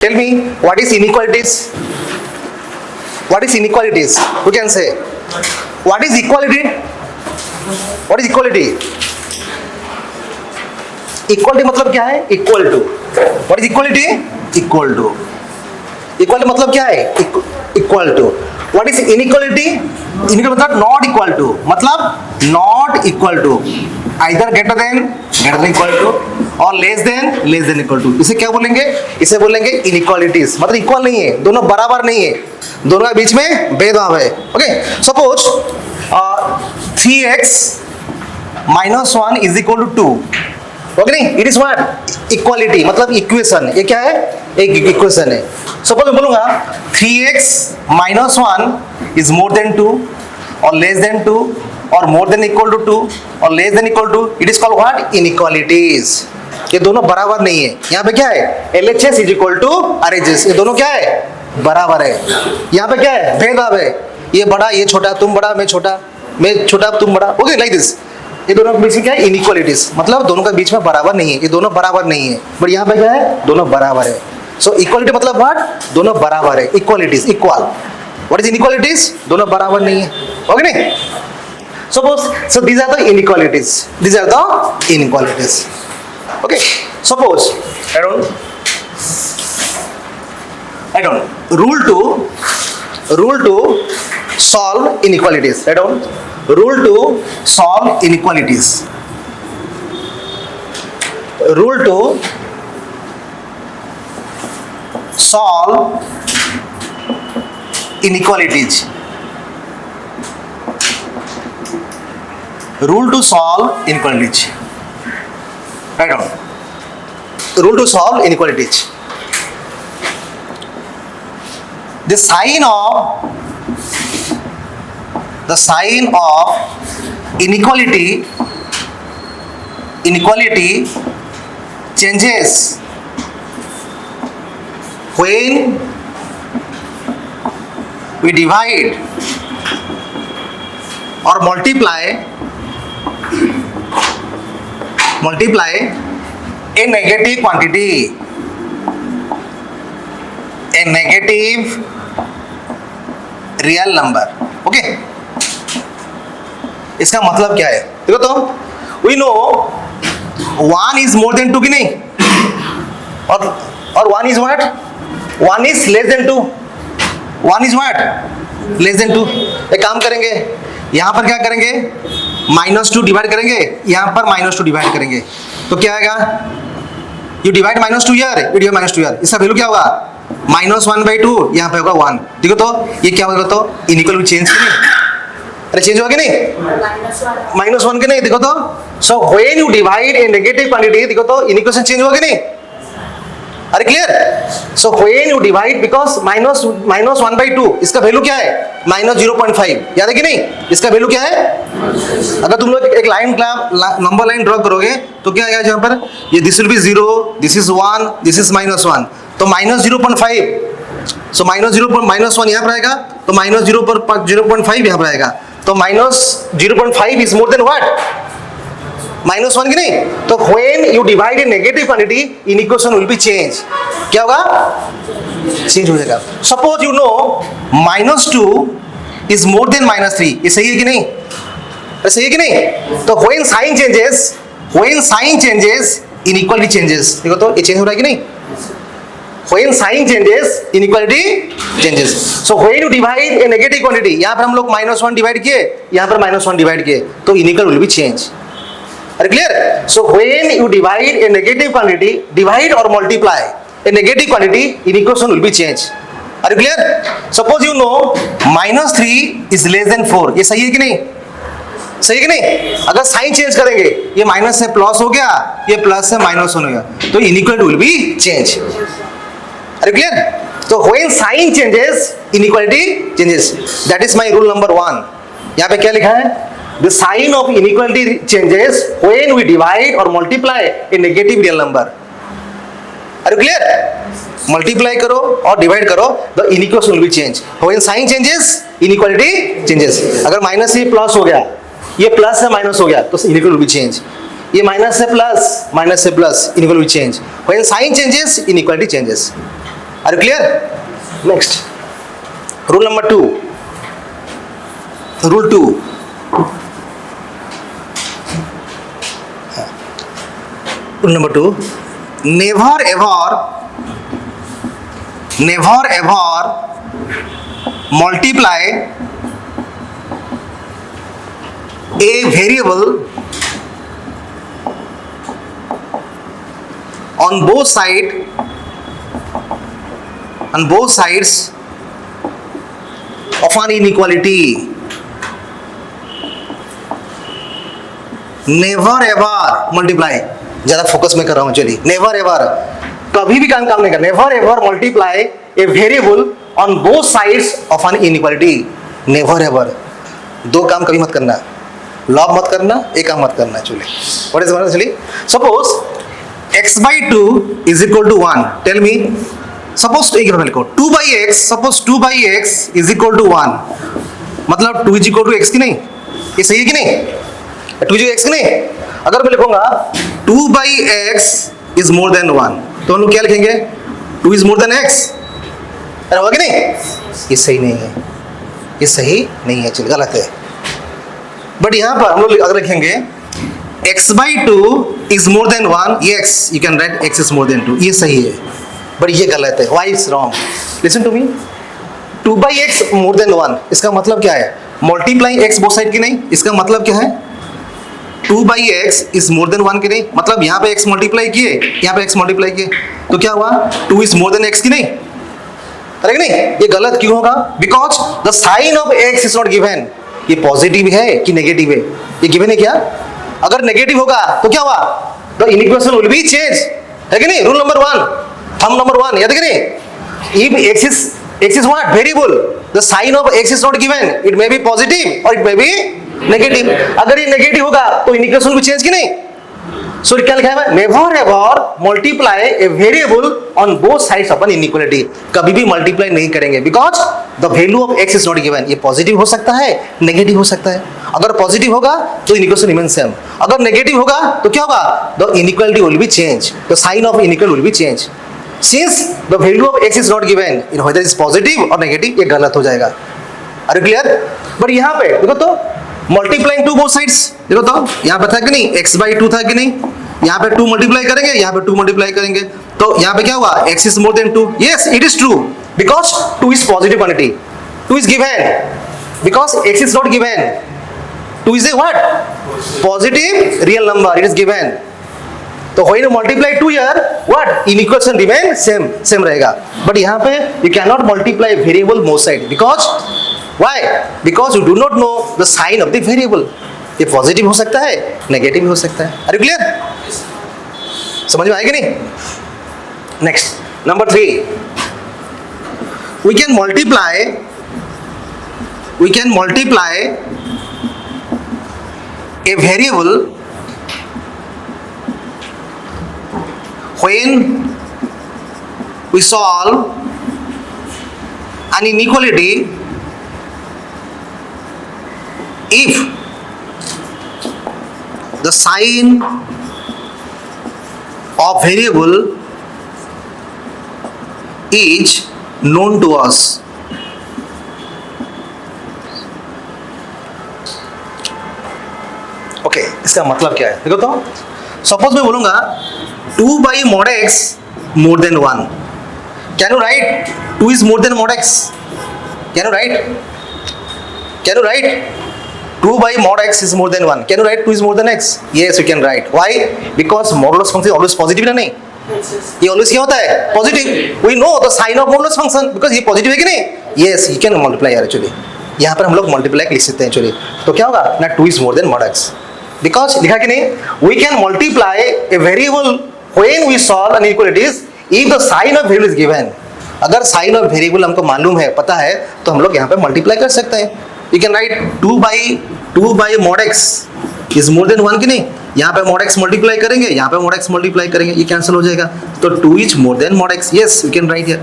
Tell me, what is inequalities? What is inequalities? Who can say? What is equality? What is equality? Equality मतलब क्या है? Equal to. What is equality? Equal to. Equality मतलब क्या है? Equal to. What is inequality? Inequality मतलब not equal to. मतलब not equal to. Either greater than equal to और less than equal to. इसे क्या बोलेंगे? इसे बोलेंगे inequalities. मतलब equal नहीं है, दोनों बराबर नहीं है, दोनों के बीच में भेदभाव है. Okay, suppose 3x minus 1 is equal to 2. Okay नहीं, इट इज व्हाट? इक्वालिटी मतलब इक्वेशन. ये क्या है? एक इक्वेशन है. सपोज मैं बोलूंगा 3x minus 1 is more than 2 और less than 2 और more than equal to 2 और less than equal to, it is called what? Inequalities. ये दोनों बराबर नहीं है. यहाँ पे क्या है? LHS is equal to RHS. ये दोनों क्या है? बराबर है. यहाँ पे क्या है? भेदभाव है. ये बड़ा, ये छोटा, तुम बड़ा, मैं छोटा, मैं छोटा, तुम बड़ा. Okay, like this. ये दोनों के बीच में क्या है? इनइक्वालिटीज. मतलब दोनों के बीच में बराबर नहीं है, ये दोनों बराबर नहीं है. बट यहाँ पे क्या है? दोनों बराबर है. सो इक्वालिटी मतलब व्हाट? दोनों बराबर है. Equalities, equal. What is inequalities? दोनों बराबर नहीं है. ओके नहीं? Suppose, so these are the inequalities. These are the inequalities. Okay, suppose I don't rule to solve inequalities. I don't rule to solve inequalities. Rule to solve inequalities. Rule to solve inequalities. Right on. Rule to solve inequalities. The sign of inequality changes when we divide or multiply a negative quantity. A negative real number. Okay, इसका मतलब क्या है? देखो तो, we know 1 is more than 2 की नहीं, और 1 is what? 1 is less than 2. 1 is what? Less than 2. एक काम करेंगे, यहां पर क्या करेंगे? -2 डिवाइड करेंगे, यहां पर -2 डिवाइड करेंगे, तो क्या आएगा? You divide -2 here, you divide -2 here. इसका वैल्यू क्या होगा? -1/2. यहाँ पे होगा 1. देखो तो ये क्या होगा? तो इनइक्वल चेंज की नहीं? अरे चेंज होगा कि नहीं? -1 के नहीं. देखो तो, so when you divide a negative quantity, देखो तो इनइक्वेशन चेंज होगा कि नहीं? अरे clear? So when you divide, because -1/2 इसका वैल्यू क्या है? -0.5. याद है कि नहीं? इसका वैल्यू क्या है? अगर तुम लोग एक लाइन नंबर लाइन ड्रॉ करोगे तो क्या आएगा? जहाँ पर ये this will B 0, this is 1, this is -1, तो -0.5. सो -1 यहाँ पर आएगा, तो -0.5 यहाँ पर आएगा, तो -0.5 इज मोर देन व्हाट? -1 की नहीं? तो when you divide a negative quantity, inequation will be change. क्या होगा? चेंज हो जाएगा. Suppose you know -2 is more then -3. ये सही है कि नहीं? सही है कि नहीं? तो when sign changes inequality changes. देखो तो ये चेंज हो रहा है कि नहीं? When sign changes, inequality changes. So when you divide a negative quantity, यहाँ पर हम लोग -1 डिवाइड किए, यहाँ पर -1 डिवाइड किए, तो inequality will be change. Are you clear? So when you divide a negative quantity, divide or multiply a negative quantity, inequation will be change. Are you clear? Suppose you know -3 is less than 4. ये सही है कि नहीं? सही है कि नहीं? अगर साइन चेंज करेंगे, ये माइनस से प्लस हो गया, ये प्लस से -1 हो गया, तो inequality will be change. Are you clear? So when sign changes, inequality changes. That is my rule number 1. यहाँ पे क्या लिखा है? The sign of inequality changes when we divide or multiply a negative real number. Are you clear? Multiply करो और divide करो, the inequation will be change. When sign changes, inequality changes. अगर minus से प्लस हो गया, ये plus से minus हो गया, तो inequality will be change. ये माइनस से plus, inequal will change. When sign changes, inequality changes. Are you clear? Next, rule number 2. Rule 2. Rule number 2. Never ever multiply a variable on both sides of an inequality. Never ever multiply, ज्यादा focus में कर रहा हूं चलिए. Never ever, कभी भी काम नहीं करना. Never ever multiply a variable on both sides of an inequality. Never ever, दो काम कभी मत करना. लॉग मत करना, एक काम मत करना. चलिए, what is it? चलिए, suppose x by 2 is equal to 1. Tell me, suppose एक लिखो 2 by x. Suppose 2 by x is equal to 1. मतलब 2 is equal to x की नहीं? ये सही है कि नहीं? 2 is equal to x की नहीं? अगर मैं लिखूंगा 2 by x is more than 1, तो हम लोग क्या लिखेंगे? 2 is more than x. अरे होगा कि नहीं? ये सही नहीं है, ये सही नहीं है, चलिए गलत है. बट यहाँ पर हम लोग अगर लिखेंगे x by 2 is more than 1, yes, you can write x is more than 2. ये सही है, बट ये गलत है. Why is wrong? Listen to me. 2 by x more than 1, इसका मतलब क्या है? Multiply x both side की नहीं, इसका मतलब क्या है? 2 by x is more than 1 की नहीं, मतलब यहाँ पे x मल्टीप्लाई किए, यहाँ पे x मल्टीप्लाई किए, तो क्या हुआ? 2 is more than x की नहीं? अरे नहीं, ये गलत क्यों होगा? Because the sign of x is not given. ये पॉजिटिव है कि नेगेटिव है? ये गिवन है क्या? अगर नेगेटिव होगा तो क्या हुआ? The inequation will be changed, है कि नहीं? रूल नंबर 1, थंब नंबर 1, याद है कि नहीं? If x is what? Variable. The sign of x is not given. It may be positive or it may be negative. अगर ये नेगेटिव होगा तो इक्वेशन को चेंज की नहीं. सो क्या लिखा है? Never ever multiply a variable on both sides of an inequality. कभी भी मल्टीप्लाई नहीं करेंगे because the value of x is not given. ये पॉजिटिव हो सकता है, नेगेटिव हो सकता है. अगर पॉजिटिव होगा तो इक्वेशन रिमेन्स सेम, अगर नेगेटिव होगा तो क्या होगा? The inequality will be change, the sign of inequal will be change. Since the value of x is not given, in whether is positive और नेगेटिव, ये गलत हो जाएगा. Are you clear? बट यहाँ पे देखो तो मल्टीप्लाइंग टू बोथ साइड्स, देखो तो यहाँ पे था कि नहीं? x by 2 था कि नहीं? यहाँ पे 2 मल्टीप्लाई करेंगे, यहाँ पे 2 मल्टीप्लाई करेंगे, तो यहाँ पे क्या हुआ? x is more than 2. Yes, it is true because 2 is positive quantity. 2 is given because x is not given. 2 is a what? Positive real number. It is given. तो when you multiply 2 here, what? Inequation remain same रहेगा. But यहाँ पे you cannot multiply variable both side because why? Because you do not know the sign of the variable. ये positive हो सकता है, negative हो सकता है. Are you clear? समझ में आएगी नहीं? Next, number 3. We can multiply a variable when we solve an inequality if the sign of variable is known to us. Okay, इसका मतलब क्या है? देखो तो सपोज मैं बोलूंगा 2 by mod x more than 1. Can you write 2 is more than mod x? Can you write 2 by mod x is more than 1? Can you write 2 is more than x? Yes, you can write. Why? Because modulus function always positive ना नहीं? ये always क्या होता है? Positive. We know the sign of modulus function because ये positive है कि नहीं? Yes, you can multiply actually. यहाँ पर हम लोग multiply लिख सकते हैं actually. तो क्या होगा? ना 2 is more than mod x. Because लिखा कि नहीं? We can multiply a variable when we solve an inequalities if the sign of variable is given. अगर sign of variable हमको मालूम है, पता है, तो हम लोग यहाँ पे multiply कर सकते हैं. You can write 2 by mod x is more than 1 कि नहीं? यहाँ पे mod x multiply करेंगे, यहाँ पे mod x multiply करेंगे, ये cancel हो जाएगा. तो 2 is more than mod x. Yes, you can write here.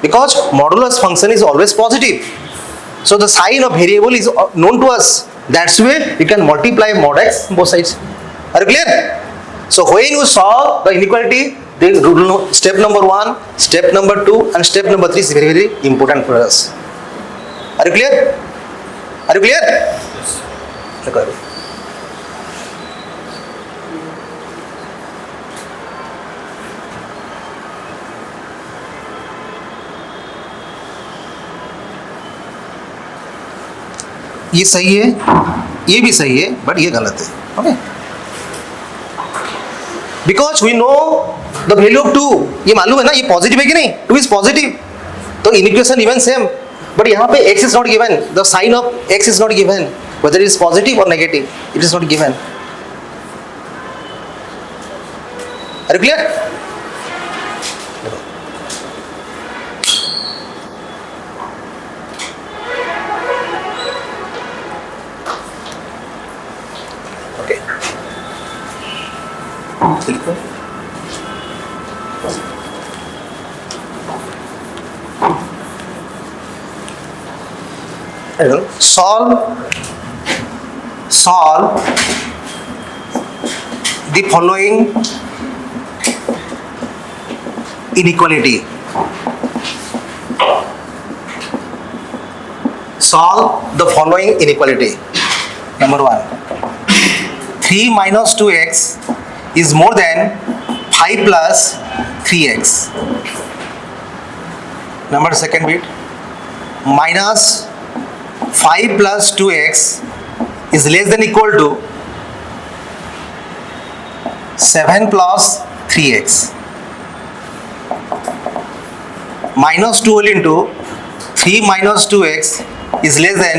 Because modulus function is always positive. So the sign of variable is known to us. That's why you can multiply mod x both sides. Are you clear? So when you solve the inequality, Step number 1, step number 2 and step number 3 is very very important for us. Are you clear? Are you clear? Yes. ये सही है, ये भी सही है, but ये गलत है. Okay, because we know the value of 2. ये मालूम है ना, ये पॉजिटिव है कि नहीं? 2 इज पॉजिटिव, तो इक्वेशन इवन सेम. बट यहाँ पे x is not given, the sign of x is not given, whether it is positive or negative, it is not given. Are you clear? Okay. Solve the following inequality. Solve the following inequality. Number 1, 3 minus 2x is more than 5 plus 3x. Number second bit, minus 5 plus 2x is less than equal to 7 plus 3x. Minus 2 whole into 3 minus 2x is less than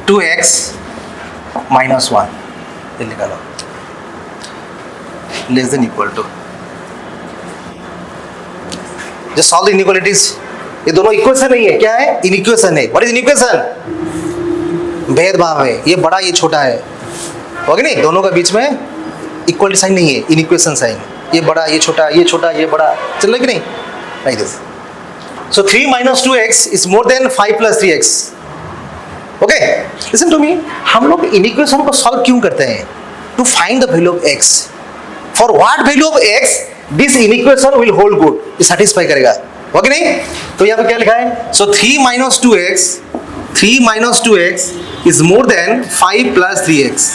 2x minus 1. ये निकालो, less than equal to. Just solve the inequalities. ये दोनों equation नहीं है, क्या है? Inequation है. What is inequation? भेदभाव है, ये बड़ा ये छोटा है, हो गया नहीं? दोनों का बीच में इक्वलिटी साइन नहीं है, इनइक्वेशन साइन. ये बड़ा ये छोटा, ये छोटा ये बड़ा, चल रहा है कि नहीं? Like this. So 3 minus 2x is more than 5 plus 3x. Okay, listen to me. हम लोग इनइक्वेशन को सॉल्व क्यों करते हैं? To find the value of x. For what value of x this inequation will hold good, ये satisfy करेगा, okay नहीं? तो यहाँ पे क्या लिखा है? सो 3 minus 2x is more than 5 plus 3x.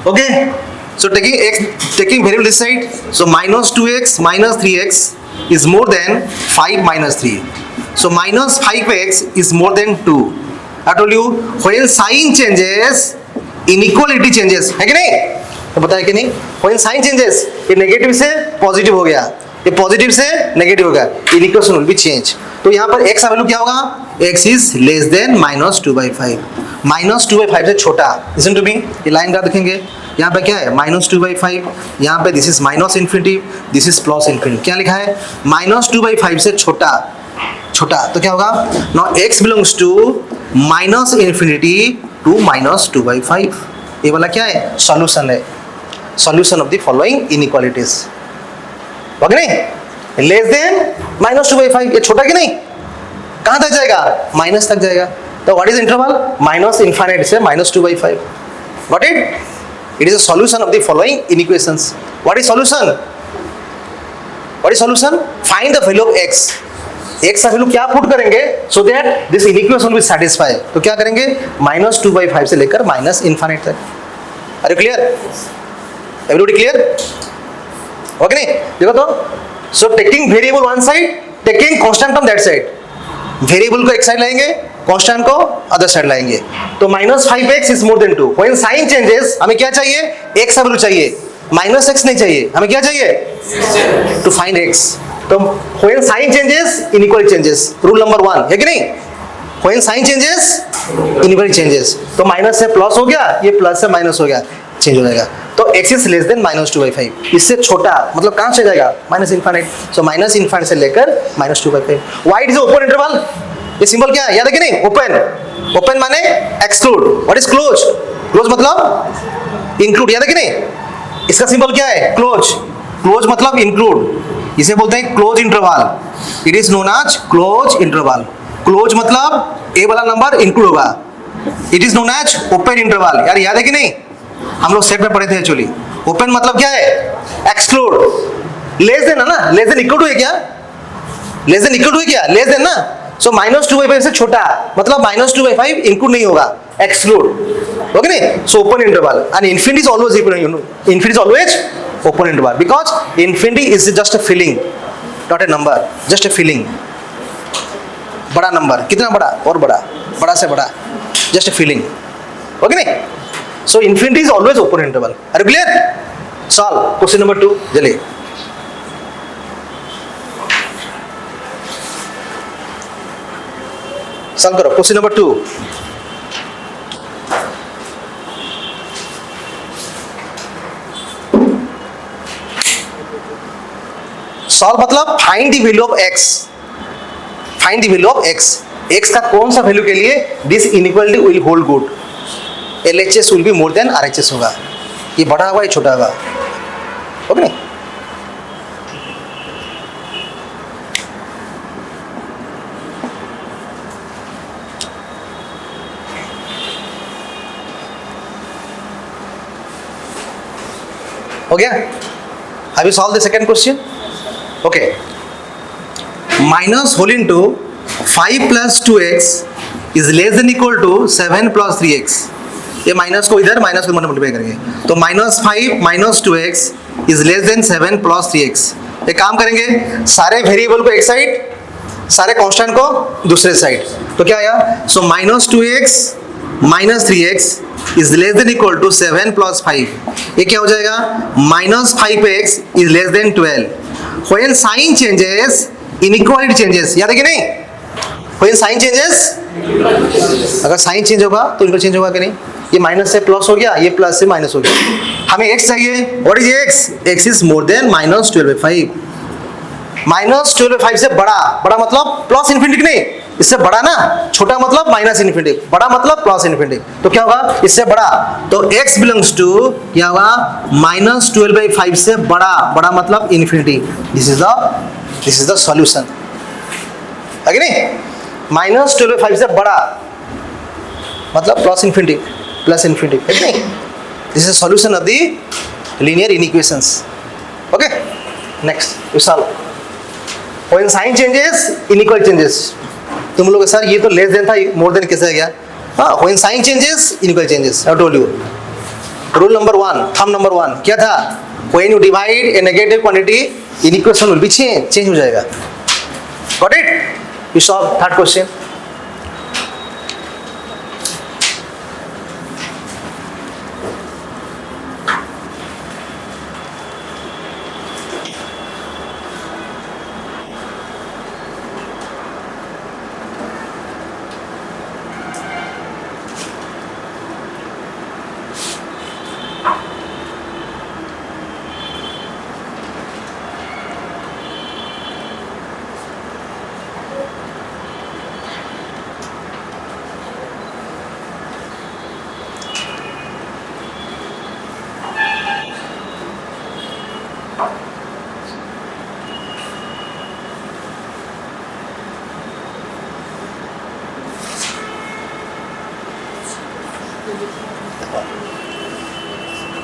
Okay, so taking variable this side, so minus 2x minus 3x is more than 5 minus 3. So minus 5x is more than 2. I told you when sign changes inequality changes, है कि नहीं? तो बताया कि नहीं? when sign changes, ये negative से positive हो गया, ये पॉजिटिव से नेगेटिव हो गया, इक्वेशन विल बी चेंज. तो यहाँ पर x का वैल्यू क्या होगा? x is less than minus 2/5. Minus 2/5 से छोटा. लिसन टू मी, ये लाइन का देखेंगे, यहाँ पे क्या है? माइनस 2/5. यहाँ पे this is minus infinity, this is plus infinity. क्या लिखा है? माइनस 2/5 से छोटा. छोटा तो क्या होगा? Now x belongs to minus infinity to minus 2/5. ये वाला क्या है? सॉल्यूशन है. Solution of the following inequalities, okay नहीं? Less than minus 2/5. ये छोटा कि नहीं? कहां तक जाएगा? माइनस तक जाएगा. तो what is interval? Minus infinite से minus 2/5. Got it? It is a solution of the following inequations. What is solution? What is solution? Find the value of x. x का वैल्यू क्या पुट करेंगे so that this inequation will satisfy? तो क्या करेंगे? Minus 2/5 से लेकर minus infinite तक. Are you clear? Everybody clear? Okay नहीं? देखो तो, so taking variable one side, taking constant from that side. Variable को एक साइड लाएंगे, कांस्टेंट को अदर साइड लाएंगे. तो minus 5x is more than 2. When sign changes हमें क्या चाहिए? x का वैल्यू चाहिए, माइनस x नहीं चाहिए. हमें क्या चाहिए? To find x. तो when sign changes inequality changes, rule number 1 है कि नहीं? When sign changes inequality changes. तो माइनस से प्लस हो गया, ये प्लस से माइनस हो गया, चेंज हो जाएगा. तो x is less than minus 2/5. इससे छोटा मतलब कहां से जाएगा? Minus infinite. सो माइनस इनफाइनाइट से लेकर minus 2/5. Why it is open interval? ये सिंबल क्या है? याद है कि नहीं? ओपन. ओपन माने exclude. What is close? Close मतलब इंक्लूड. याद है कि नहीं? इसका सिंबल क्या है? क्लोज. क्लोज मतलब इंक्लूड. इसे बोलते हैं close interval. It is known as close interval. Close मतलब ए वाला नंबर इंक्लूड होगा. It is known as open interval. यार याद है कि नहीं? हम लोग सेट में पढ़े थे एक्चुअली. ओपन मतलब क्या है? एक्सक्लूड. लेस देन है ना, लेस देन इक्वल टू है क्या, लेस देन इक्वल टू है क्या, लेस देन ना, सो -2/5 से छोटा, मतलब -2/5 इंक्लूड नहीं होगा, एक्सक्लूड, ओके नहीं, so open interval and infinity is always infinity is always open interval because infinity is just a feeling, not a number, just a feeling. बड़ा नंबर, कितना बड़ा, और बड़ा, बड़ा से बड़ा, जस्ट ए फीलिंग, ओके नहीं, so infinity is always open interval. Are you clear? Solve question number 2, चलिए सॉल्व करो क्वेश्चन नंबर 2। सॉल्व मतलब find the value of x, find the value of x, x का कौन सा value के लिए this inequality will hold good, LHS will be more than RHS होगा, ये बड़ा होगा ये छोटा होगा, ओके नहीं। हो गया? Have you solved the second question? Okay. Minus whole into 5 plus 2x is less than equal to 7 plus 3x. ये माइनस को इधर माइनस को मल्टीप्लाई करेंगे तो -5 minus 2x is less than 7 plus 3x। एक काम करेंगे, सारे वेरिएबल को एक साइड, सारे कांस्टेंट को दूसरे साइड, तो क्या आया, सो -2x minus 3x is less than equal to 7 plus 5। ये क्या हो जाएगा, -5x is less than 12। When sign changes, inequality changes, याद है कि नहीं? When sign changes, अगर साइन चेंज होगा तो इनको चेंज होगा कि नहीं, ये माइनस से प्लस हो गया, ये प्लस से माइनस हो गया, हमें x चाहिए, what is x, x is more then -12/5, -12/5 से बड़ा, बड़ा मतलब प्लस इन्फिनिटी नहीं, इससे बड़ा ना, छोटा मतलब माइनस इन्फिनिटी, बड़ा मतलब प्लस इन्फिनिटी, तो क्या होगा, इससे बड़ा, तो x बिलोंग्स टू क्या होगा, -12/5 से बड़ा, बड़ा मतलब infinity, this is the solution, है कि नहीं, -12/5 से बड़ा मतलब प्लस इन्फिनिटी, है कि नहीं, this is solution of the linear inequations, okay. Next you solve, when sign changes inequality changes, तुम लोग सर ये तो लेस देन था, मोर देन कैसे आ गया, हाँ, when sign changes inequality changes, I told you, rule number 1, thumb number 1 क्या था, when you divide a negative quantity inequation will be change हो जाएगा, got it, you solve third question.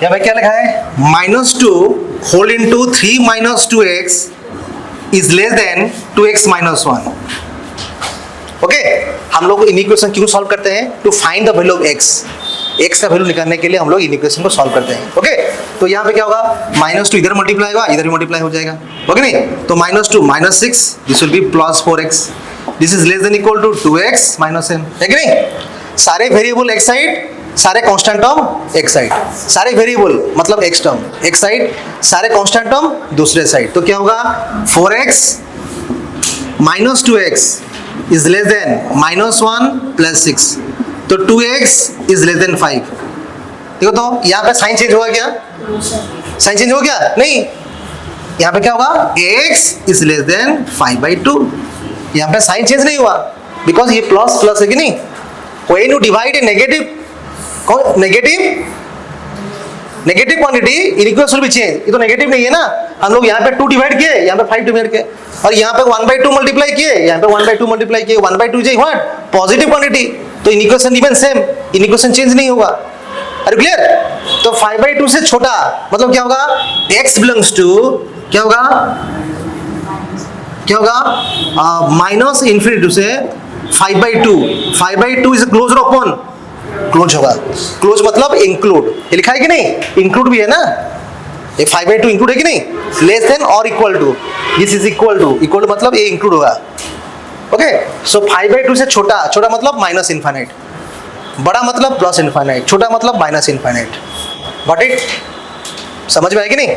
यहाँ पे क्या लिखा है, -2 whole into 3 minus 2x is less than 2x minus 1। Okay, हम लोग इन इक्वेशन क्यों सॉल्व करते हैं, to find the value of x का वैल्यू निकालने के लिए हम लोग इन इक्वेशन को सॉल्व करते हैं, ओके। तो यहाँ पे क्या होगा, -2 इधर मल्टीप्लाई होगा, इधर भी मल्टीप्लाई हो जाएगा, ओके नहीं, तो -2 -6 this will be +4x, this is less than equal to 2x minus n, है कि नहीं, सारे वेरिएबल एक साइड, सारे कांस्टेंट टर्म एक साइड, सारे वेरिएबल मतलब x टर्म एक साइड, सारे कांस्टेंट टर्म दूसरे साइड, तो क्या होगा, 4x minus 2x is less than -1 plus 6, तो 2x is less than 5। देखो तो यहाँ पे साइन चेंज होगा क्या, साइन चेंज हो गया नहीं, यहाँ पे क्या होगा, x is less than 5/2, यहाँ पे साइन चेंज नहीं हुआ बिकॉज ये प्लस प्लस है कि नहीं, when you divide a negative quantity inequal भी चेंज, ये तो नेगेटिव नहीं है ना, हम लोग यहाँ पे 2 डिवाइड किए, यहाँ पे 5 डिवाइड किए, और यहाँ पे 1/2 मल्टीप्लाई किए, यहाँ पे 1/2 मल्टीप्लाई किए, 1/2 जे व्हाट, पॉजिटिव क्वांटिटी, तो inequation even same, inequation change नहीं होगा, आर क्लियर। तो 5/2 से छोटा मतलब क्या होगा, x बिलोंग्स टू क्या होगा, क्या होगा, माइनस इन्फिनिटी से 5/2, 5/2 इज क्लोज और ओपन, क्लोज होगा। क्लोज मतलब इंक्लूड, ये लिखा है कि नहीं, इंक्लूड भी है ना, ये 5/2 इंक्लूड है कि नहीं, लेस देन और equal to, this is equal to मतलब ये इंक्लूड होगा। ओके, सो 5/2 से छोटा, छोटा मतलब माइनस इनफाइनाइट, बड़ा मतलब प्लस इनफाइनाइट, छोटा मतलब माइनस इनफाइनाइट। गॉट इट, समझ में आएगी नहीं।